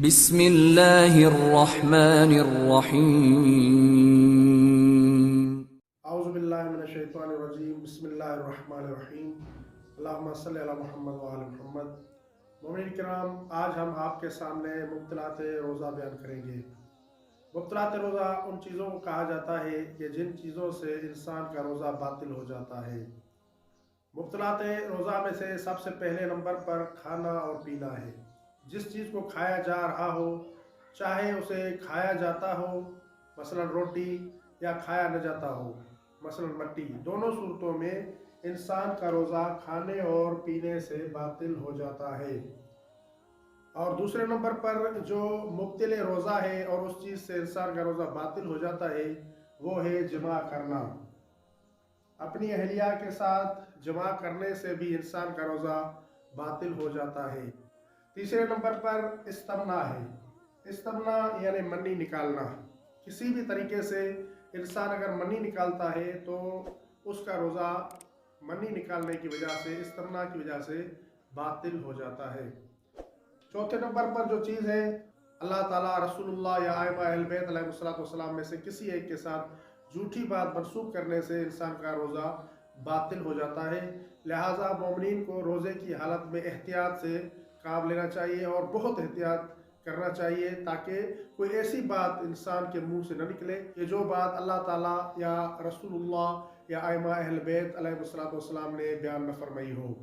بسم اللہ الرحمن الرحیم۔ اعوذ باللہ من الشیطان الرجیم، بسم اللہ الرحمن الرحیم، اللہم صلی علی محمد و آل محمد۔ مومنین کرام، آج ہم آپ کے سامنے مبطلات روزہ بیان کریں گے۔ مبطلات روزہ ان چیزوں کو کہا جاتا ہے کہ جن چیزوں سے انسان کا روزہ باطل ہو جاتا ہے۔ مبطلات روزہ میں سے سب سے پہلے نمبر پر کھانا اور پینا ہے۔ جس چیز کو کھایا جا رہا ہو، چاہے اسے کھایا جاتا ہو مثلا روٹی، یا کھایا نہ جاتا ہو مثلا مٹی، دونوں صورتوں میں انسان کا روزہ کھانے اور پینے سے باطل ہو جاتا ہے۔ اور دوسرے نمبر پر جو مبطل روزہ ہے اور اس چیز سے انسان کا روزہ باطل ہو جاتا ہے وہ ہے جماع کرنا۔ اپنی اہلیہ کے ساتھ جماع کرنے سے بھی انسان کا روزہ باطل ہو جاتا ہے۔ تیسرے نمبر پر استمنا ہے۔ استمنا یعنی منی نکالنا۔ کسی بھی طریقے سے انسان اگر منی نکالتا ہے تو اس کا روزہ منی نکالنے کی وجہ سے، استمنا کی وجہ سے باطل ہو جاتا ہے۔ چوتھے نمبر پر جو چیز ہے، اللہ تعالیٰ، رسول اللہ یا ائمہ اہل بیت علیہ السلام میں سے کسی ایک کے ساتھ جھوٹی بات منسوخ کرنے سے انسان کا روزہ باطل ہو جاتا ہے۔ لہٰذا مومنین کو روزے کی حالت میں احتیاط سے کام لینا چاہیے اور بہت احتیاط کرنا چاہیے تاکہ کوئی ایسی بات انسان کے منہ سے نہ نکلے کہ جو بات اللہ تعالیٰ یا رسول اللہ یا ائمہ اہل بیت علیہ السلام نے بیان نہ فرمائی ہو۔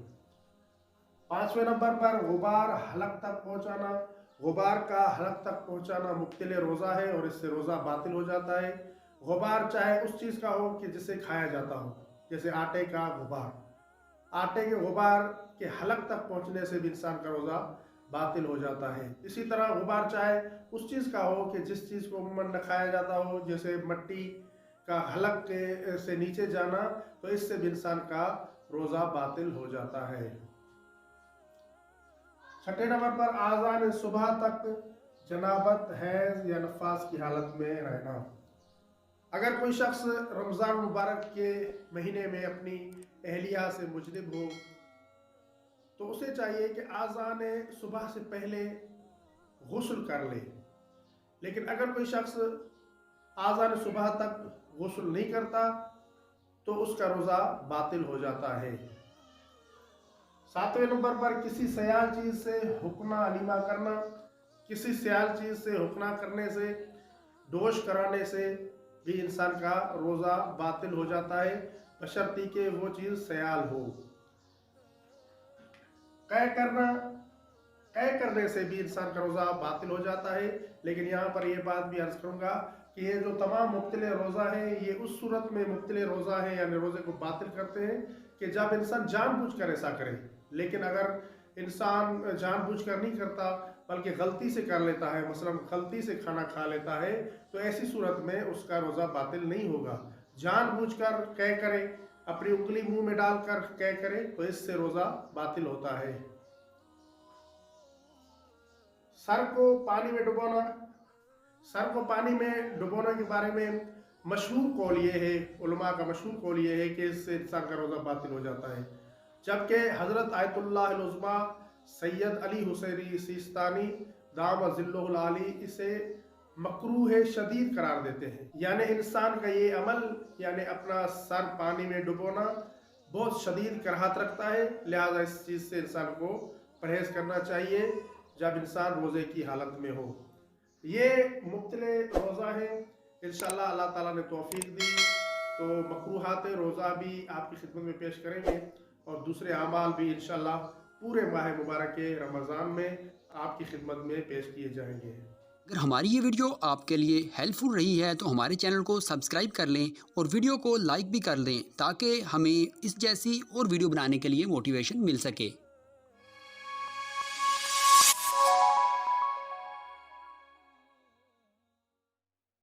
پانچویں نمبر پر غبار حلق تک پہنچانا۔ غبار کا حلق تک پہنچانا مبطل روزہ ہے اور اس سے روزہ باطل ہو جاتا ہے۔ غبار چاہے اس چیز کا ہو کہ جسے کھایا جاتا ہو، جیسے آٹے کا غبار۔ آٹے کے غبار کے حلق تک پہنچنے سے بھی انسان کا روزہ باطل ہو جاتا ہے۔ اسی طرح غبار چاہے اس چیز کا ہو کہ جس چیز کو عموماً نہ کھایا جاتا ہو، جیسے مٹی کا حلق سے نیچے جانا، تو اس سے بھی انسان کا روزہ باطل ہو جاتا ہے۔ چھٹے نمبر پر آذان صبح تک جنابت، حیض یا نفاس کی حالت میں رہنا۔ اگر کوئی شخص رمضان مبارک کے مہینے میں اپنی اہلیہ سے مجنب ہو تو اسے چاہیے کہ آذان صبح سے پہلے غسل کر لے، لیکن اگر کوئی شخص آذان صبح تک غسل نہیں کرتا تو اس کا روزہ باطل ہو جاتا ہے۔ ساتویں نمبر پر کسی سیال چیز سے حکمہ علیمہ کرنا۔ کسی سیال چیز سے حکمہ کرنے سے، ڈوش کرانے سے بھی انسان کا روزہ باطل ہو جاتا ہے، بشرطی کہ وہ چیز سیال ہو۔ قے کرنے سے بھی انسان کا روزہ باطل ہو جاتا ہے، لیکن یہاں پر یہ بات بھی عرض کروں گا کہ یہ جو تمام مبطل روزہ ہیں یہ اس صورت میں مبطل روزہ ہیں، یعنی روزے کو باطل کرتے ہیں کہ جب انسان جان بوجھ کر ایسا کرے۔ لیکن اگر انسان جان بوجھ کر نہیں کرتا بلکہ غلطی سے کر لیتا ہے، مثلا غلطی سے کھانا کھا لیتا ہے، تو ایسی صورت میں اس کا روزہ باطل نہیں ہوگا۔ جان بوجھ کر قے کرے، اپنی انگلی منہ میں ڈال کر قے کرے تو اس سے روزہ باطل ہوتا ہے۔ سر کو پانی میں ڈبونا۔ سر کو پانی میں ڈبونے کے بارے میں مشہور قول یہ ہے، علماء کا مشہور قول یہ ہے کہ اس سے انسان کا روزہ باطل ہو جاتا ہے، جبکہ حضرت آیت اللہ العظمیٰ سید علی حسینی سیستانی دام ظلہ العالی اسے مکروہ شدید قرار دیتے ہیں۔ یعنی انسان کا یہ عمل، یعنی اپنا سر پانی میں ڈبونا، بہت شدید کراہت رکھتا ہے، لہذا اس چیز سے انسان کو پرہیز کرنا چاہیے جب انسان روزے کی حالت میں ہو۔ یہ مبطل روزہ ہے۔ انشاءاللہ اللہ تعالیٰ نے توفیق دی تو مکروہات روزہ بھی آپ کی خدمت میں پیش کریں گے اور دوسرے اعمال بھی انشاءاللہ پورے ماہ مبارک رمضان میں آپ کی خدمت میں پیش کیے جائیں گے۔ اگر ہماری یہ ویڈیو آپ کے لیے ہیلپ فل رہی ہے تو ہمارے چینل کو سبسکرائب کر لیں اور ویڈیو کو لائک بھی کر دیں تاکہ ہمیں اس جیسی اور ویڈیو بنانے کے لیے موٹیویشن مل سکے۔